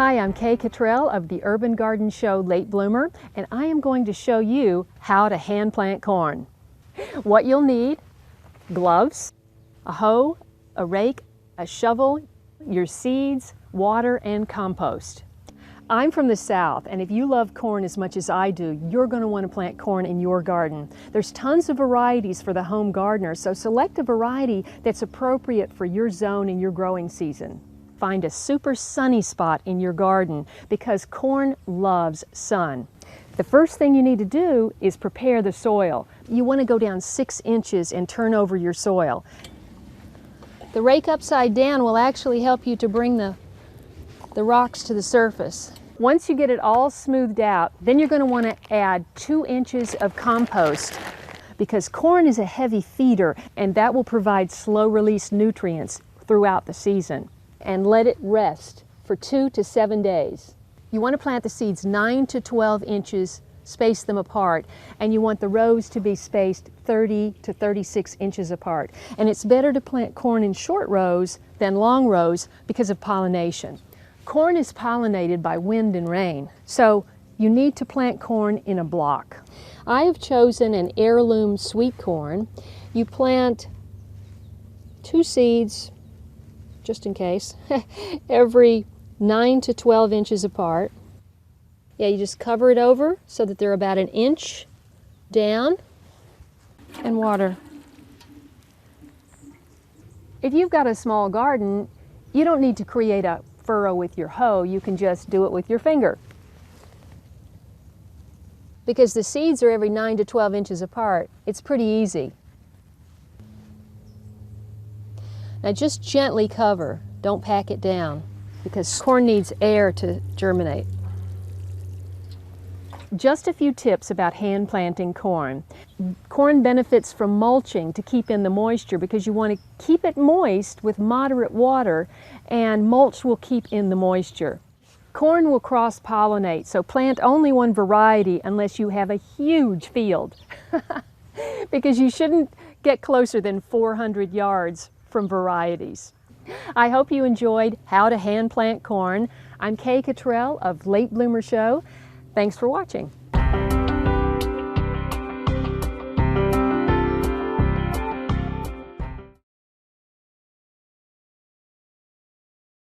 Hi, I'm Kay Cottrell of the urban garden show Late Bloomer, and I am going to show you how to hand plant corn. What you'll need: gloves, a hoe, a rake, a shovel, your seeds, water, and compost. I'm from the South, and if you love corn as much as I do, you're going to want to plant corn in your garden. There's tons of varieties for the home gardener, so select a variety that's appropriate for your zone and your growing season. Find a super sunny spot in your garden because corn loves sun. The first thing you need to do is prepare the soil. You want to go down 6 inches and turn over your soil. The rake upside down will actually help you to bring the rocks to the surface. Once you get it all smoothed out, then you're going to want to add 2 inches of compost because corn is a heavy feeder and that will provide slow release nutrients throughout the season. And let it rest for 2 to 7 days. You want to plant the seeds 9 to 12 inches, space them apart, and you want the rows to be spaced 30 to 36 inches apart. And it's better to plant corn in short rows than long rows because of pollination. Corn is pollinated by wind and rain, so you need to plant corn in a block. I have chosen an heirloom sweet corn. You plant 2 seeds, just in case, every 9 to 12 inches apart. Yeah, you just cover it over so that they're about 1 inch down, and water. If you've got a small garden, you don't need to create a furrow with your hoe. You can just do it with your finger. Because the seeds are every 9 to 12 inches apart, it's pretty easy. Now just gently cover, don't pack it down, because corn needs air to germinate. Just a few tips about hand planting corn. Corn benefits from mulching to keep in the moisture because you want to keep it moist with moderate water, and mulch will keep in the moisture. Corn will cross-pollinate, so plant only one variety unless you have a huge field because you shouldn't get closer than 400 yards from varieties. I hope you enjoyed how to hand plant corn. I'm Kay Cottrell of Late Bloomer Show. Thanks for watching.